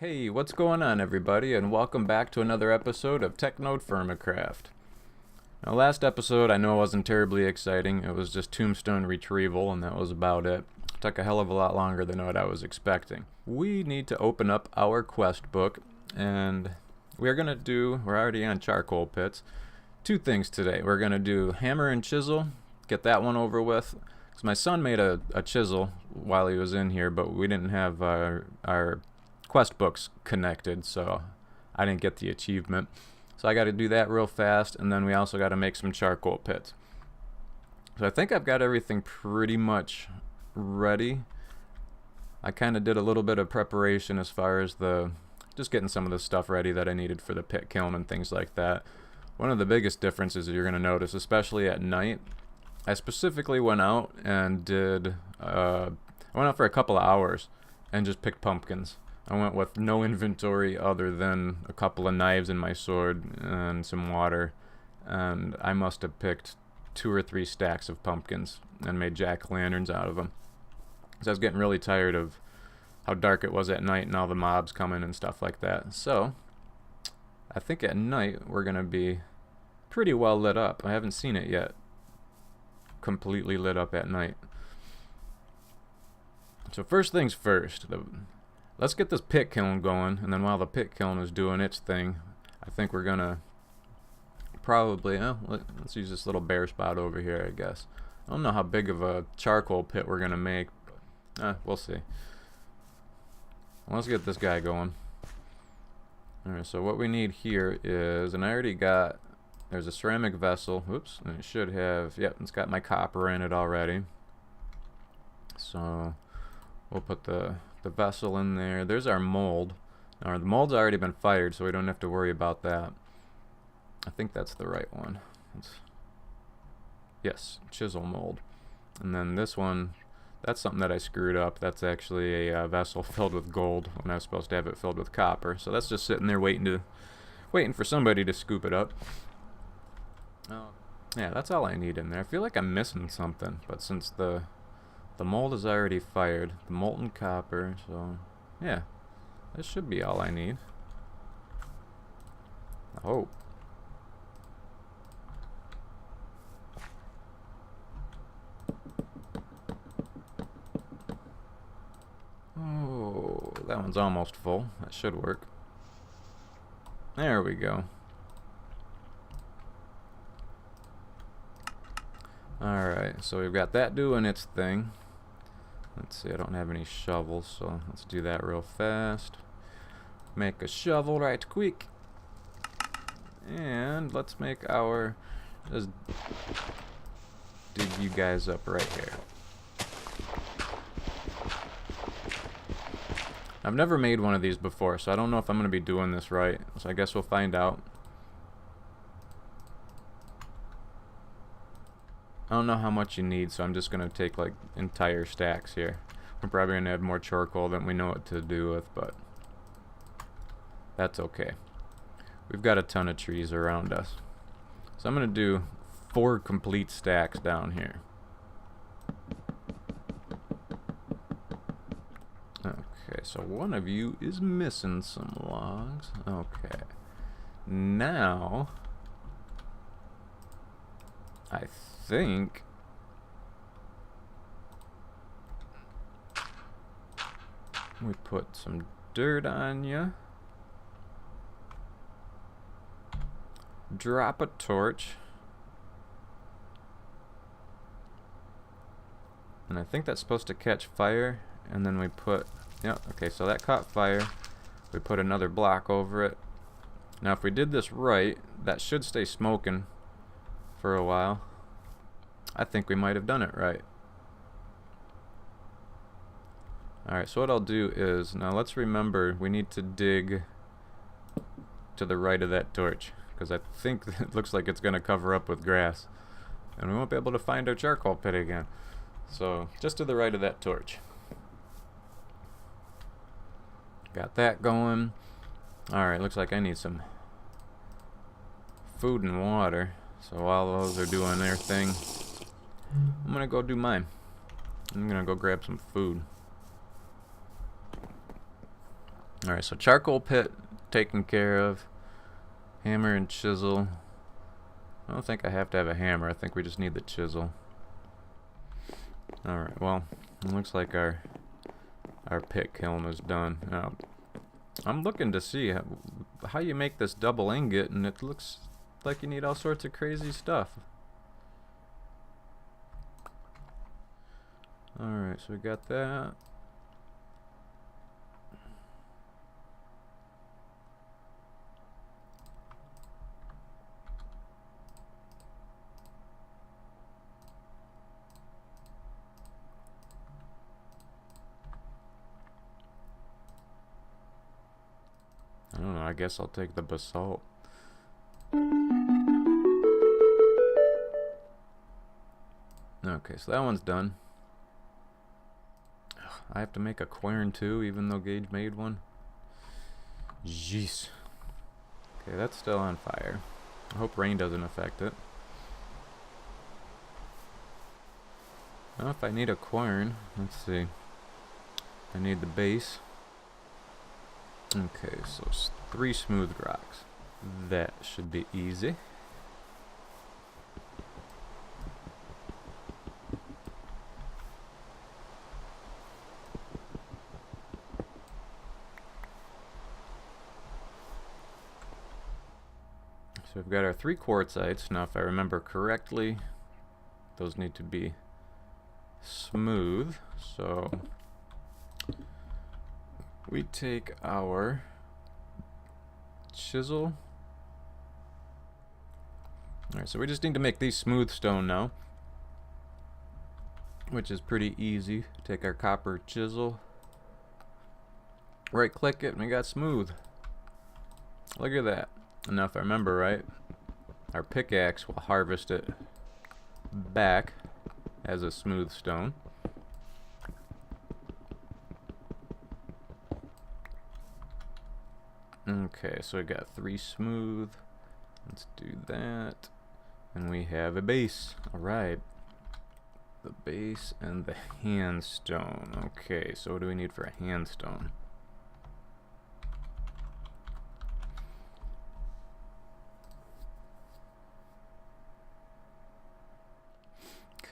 Hey, what's going on everybody, and welcome back to another episode of TerraFirmaCraft. Now last episode I know wasn't terribly exciting, it was just tombstone retrieval and that was about it. It took a hell of a lot longer than what I was expecting. We need to open up our quest book, and we're already on charcoal pits, two things today. We're going to do hammer and chisel, get that one over with. So my son made a chisel while he was in here, but we didn't have our quest books connected, so I didn't get the achievement. So I got to do that real fast, and then we also got to make some charcoal pits. So I think I've got everything pretty much ready. I kind of did a little bit of preparation as far as just getting some of the stuff ready that I needed for the pit kiln and things like that. One of the biggest differences you're going to notice, especially at night, I specifically went out and I went out for a couple of hours and just picked pumpkins. I went with no inventory other than a couple of knives and my sword and some water, and I must have picked 2 or 3 stacks of pumpkins and made jack-o'-lanterns out of them. So I was getting really tired of how dark it was at night and all the mobs coming and stuff like that. So I think at night we're going to be pretty well lit up. I haven't seen it yet completely lit up at night. So first things first, let's get this pit kiln going, and then while the pit kiln is doing its thing, I think we're gonna probably, let's use this little bare spot over here, I guess. I don't know how big of a charcoal pit we're gonna make, but we'll see. Well, let's get this guy going. Alright, so what we need here is, and I already got, there's a ceramic vessel, whoops, and it should have, yep, it's got my copper in it already. So we'll put the vessel in there. There's our mold. Now the mold's already been fired, so we don't have to worry about that. I think that's the right one. Yes, chisel mold. And then this one, that's something that I screwed up. That's actually a vessel filled with gold when I was supposed to have it filled with copper. So that's just sitting there waiting for somebody to scoop it up. Oh, yeah, that's all I need in there. I feel like I'm missing something, but since the mold is already fired, the molten copper, so yeah, this should be all I need. I hope. Oh, that one's almost full. That should work. There we go. Alright, so we've got that doing its thing. Let's see, I don't have any shovels, so let's do that real fast. Make a shovel right quick. And let's make just dig you guys up right here. I've never made one of these before, so I don't know if I'm going to be doing this right. So I guess we'll find out. I don't know how much you need, so I'm just going to take like entire stacks here. We're probably going to have more charcoal than we know what to do with, but that's okay. We've got a ton of trees around us. So I'm going to do 4 complete stacks down here. Okay, so one of you is missing some logs. Okay. Now I think we put some dirt on you. Drop a torch. And I think that's supposed to catch fire. And then we put, yep, okay, so that caught fire. We put another block over it. Now if we did this right, that should stay smoking for a while. I think we might have done it right. Alright, so what I'll do is, now let's remember we need to dig to the right of that torch, because I think it looks like it's going to cover up with grass. And we won't be able to find our charcoal pit again. So, just to the right of that torch. Got that going. Alright, looks like I need some food and water. So while those are doing their thing, I'm gonna go do mine. I'm gonna go grab some food. Alright, so charcoal pit taken care of. Hammer and chisel. I don't think I have to have a hammer. I think we just need the chisel. Alright, well, it looks like our pit kiln is done. Now, I'm looking to see how you make this double ingot, and it looks like you need all sorts of crazy stuff. Alright, so we got that. I don't know, I guess I'll take the basalt. Okay, so that one's done. Ugh, I have to make a quern too, even though Gage made one. Jeez. Okay, that's still on fire. I hope rain doesn't affect it. Well, if I need a quern, let's see. I need the base. Okay, so 3 smooth rocks. That should be easy. So we've got our 3 quartzites. Now if I remember correctly, those need to be smooth. So we take our chisel. Alright, so we just need to make these smooth stone now, which is pretty easy. Take our copper chisel, right click it, and we got smooth. Look at that. And now if I remember right, our pickaxe will harvest it back as a smooth stone. Okay, so we got 3 smooth. Let's do that. And we have a base. Alright. The base and the handstone. Okay, so what do we need for a handstone?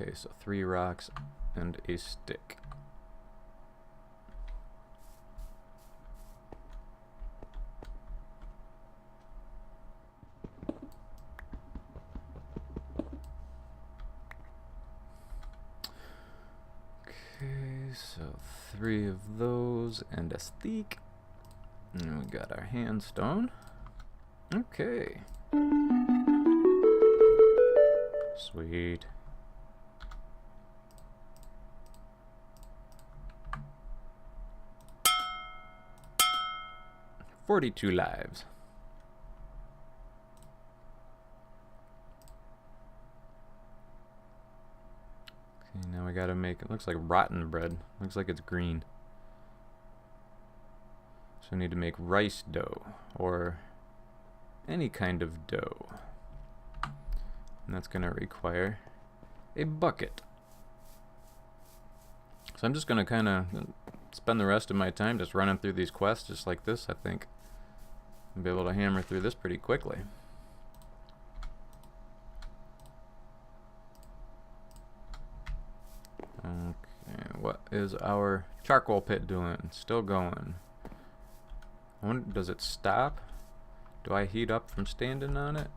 Okay, so 3 rocks and a stick. Okay, so 3 of those and a stick. And we got our handstone. Okay. Sweet. $42 lives. Okay, now we gotta make, it looks like rotten bread. Looks like it's green. So we need to make rice dough, or any kind of dough. And that's gonna require a bucket. So I'm just gonna kinda spend the rest of my time just running through these quests just like this, I think. I'll be able to hammer through this pretty quickly. Okay, what is our charcoal pit doing? Still going. I wonder, does it stop? Do I heat up from standing on it?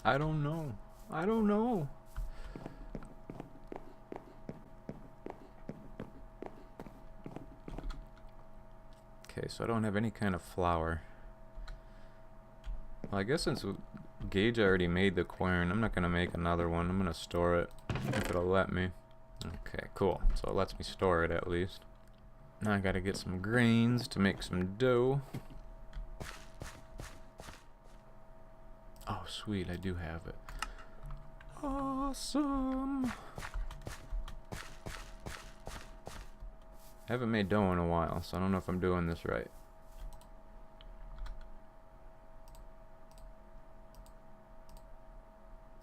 I don't know. I don't know. Okay, so I don't have any kind of flour. Well, I guess since Gage already made the quern, I'm not going to make another one. I'm going to store it if it'll let me. Okay, cool. So it lets me store it at least. Now I got to get some grains to make some dough. Oh, sweet. I do have it. Awesome. I haven't made dough in a while, so I don't know if I'm doing this right.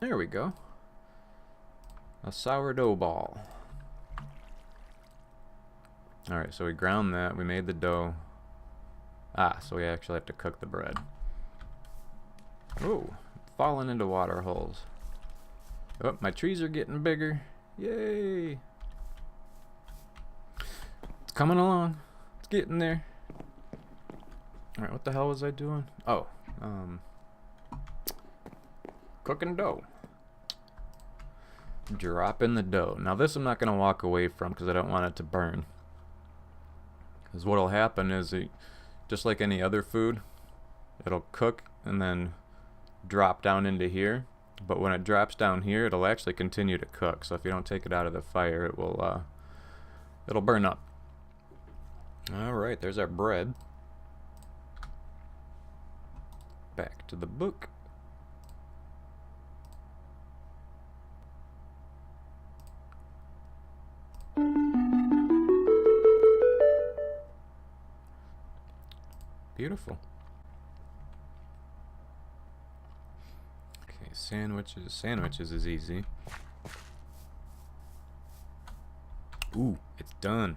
There we go. A sourdough ball. Alright, so we ground that. We made the dough. Ah, so we actually have to cook the bread. Ooh, falling into water holes. Oh, my trees are getting bigger. Yay! It's coming along. It's getting there. Alright, what the hell was I doing? Oh, cooking dough. Drop in the dough. Now this I'm not going to walk away from because I don't want it to burn. Because what'll happen is, just like any other food, it'll cook and then drop down into here. But when it drops down here, it'll actually continue to cook. So if you don't take it out of the fire, it will, it'll burn up. Alright, there's our bread. Back to the book. Beautiful. Okay, sandwiches. Sandwiches is easy. Ooh, it's done.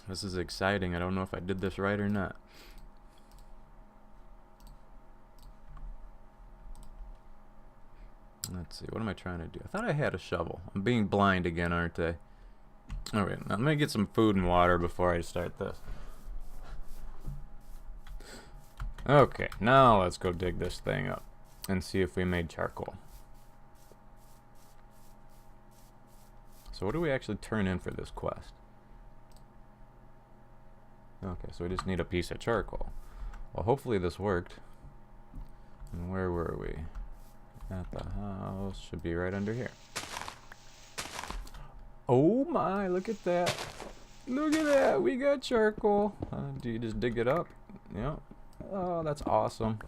This is exciting. I don't know if I did this right or not. Let's see, what am I trying to do? I thought I had a shovel. I'm being blind again, aren't I? Alright, I'm gonna get some food and water before I start this. Okay, now let's go dig this thing up and see if we made charcoal. So what do we actually turn in for this quest? Okay, so we just need a piece of charcoal. Well, hopefully this worked. And where were we? At the house. Should be right under here. Oh my, look at that. Look at that, we got charcoal. Do you just dig it up? Yeah. Oh, that's awesome.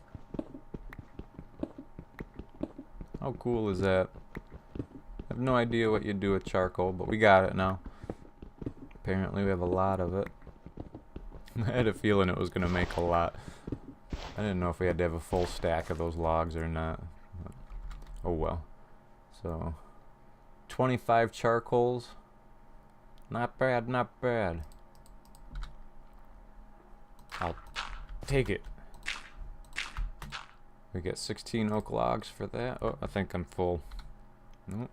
How cool is that? I have no idea what you do with charcoal, but we got it now. Apparently we have a lot of it. I had a feeling it was going to make a lot. I didn't know if we had to have a full stack of those logs or not. Oh well. So, 25 charcoals. Not bad, not bad. I'll take it. We get 16 oak logs for that. Oh, I think I'm full. Nope.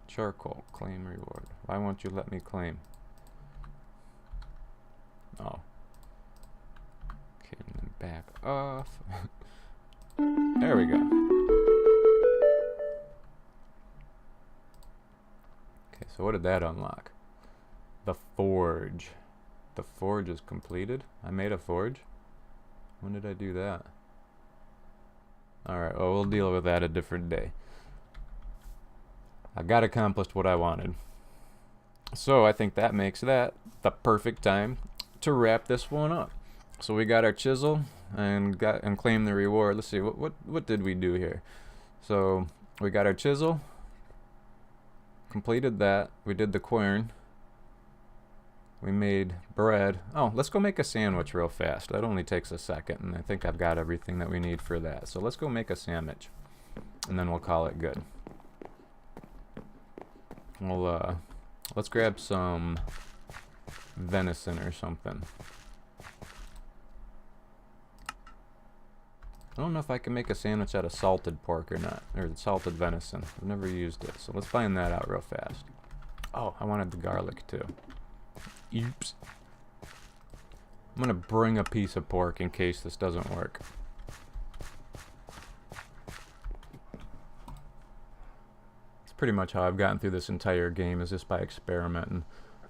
Charcoal, claim reward. Why won't you let me claim? Oh. Okay, and then back off. There we go. Okay, so what did that unlock? The forge. The forge is completed? I made a forge? When did I do that? Alright, well, we'll deal with that a different day. I got accomplished what I wanted. So I think that makes that the perfect time to wrap this one up. So we got our chisel and claimed the reward. Let's see, what did we do here? So we got our chisel, completed that. We did the quern. We made bread. Oh, let's go make a sandwich real fast. That only takes a second, and I think I've got everything that we need for that. So let's go make a sandwich, and then we'll call it good. We'll, let's grab some venison or something. I don't know if I can make a sandwich out of salted pork or not, or salted venison. I've never used it, so let's find that out real fast. Oh, I wanted the garlic too. Oops. I'm gonna bring a piece of pork in case this doesn't work. Pretty much how I've gotten through this entire game, is just by experimenting.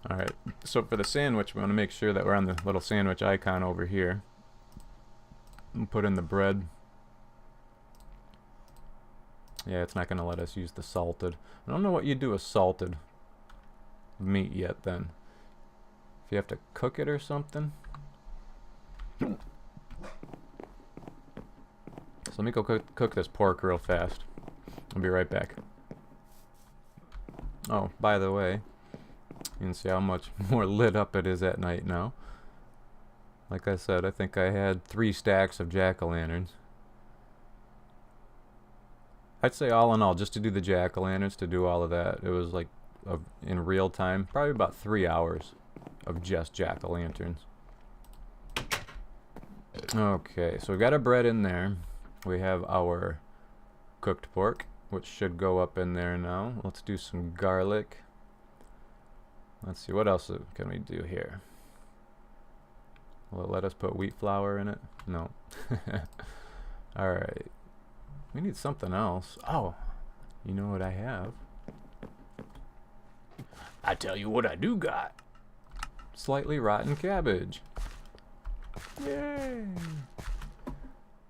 Alright, so for the sandwich, we want to make sure that we're on the little sandwich icon over here. And put in the bread. Yeah, it's not going to let us use the salted. I don't know what you do with salted meat yet then. If you have to cook it or something. So let me go cook this pork real fast. I'll be right back. Oh, by the way, you can see how much more lit up it is at night now. Like I said, I think I had 3 stacks of jack-o'-lanterns. I'd say all in all, just to do the jack-o'-lanterns, to do all of that, it was like in real time, probably about 3 hours of just jack-o'-lanterns. Okay, so we've got our bread in there. We have our cooked pork, which should go up in there now. Let's do some garlic. Let's see, what else can we do here? Will it let us put wheat flour in it? No. Alright. We need something else. Oh, you know what I have? I tell you what I do got. Slightly rotten cabbage. Yay!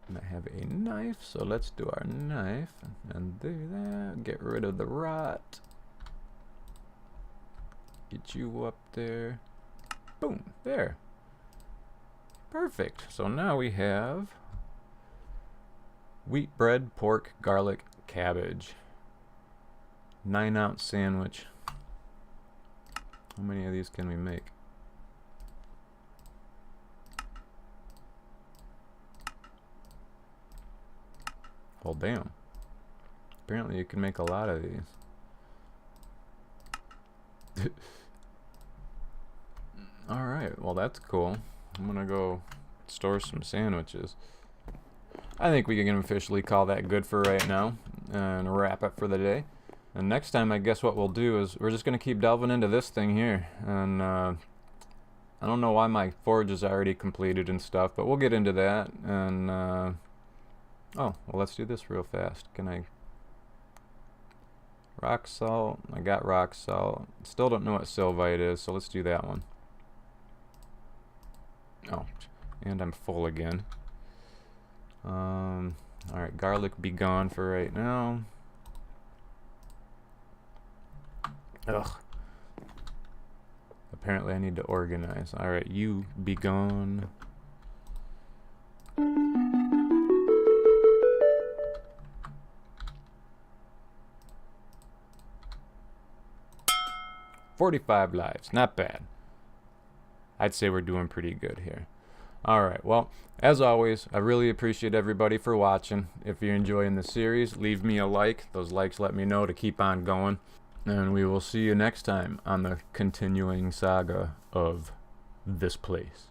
And I have a knife, so let's do our knife and do that. Get rid of the rot. Get you up there. Boom, there. Perfect. So now we have wheat bread, pork, garlic, cabbage. 9-ounce sandwich. How many of these can we make? Well, damn. Apparently you can make a lot of these. Alright, well that's cool. I'm gonna go store some sandwiches. I think we can officially call that good for right now and wrap up for the day. And next time, I guess what we'll do is we're just gonna keep delving into this thing here. And I don't know why my forge is already completed and stuff, but we'll get into that. And oh, well, let's do this real fast. Can I? Rock salt. I got rock salt. Still don't know what sylvite is, so let's do that one. Oh, and I'm full again. Alright, garlic be gone for right now. Ugh. Apparently I need to organize. Alright, you be gone. $45 lives, not bad. I'd say we're doing pretty good here. Alright, well, as always, I really appreciate everybody for watching. If you're enjoying the series, leave me a like. Those likes let me know to keep on going. And we will see you next time on the continuing saga of this place.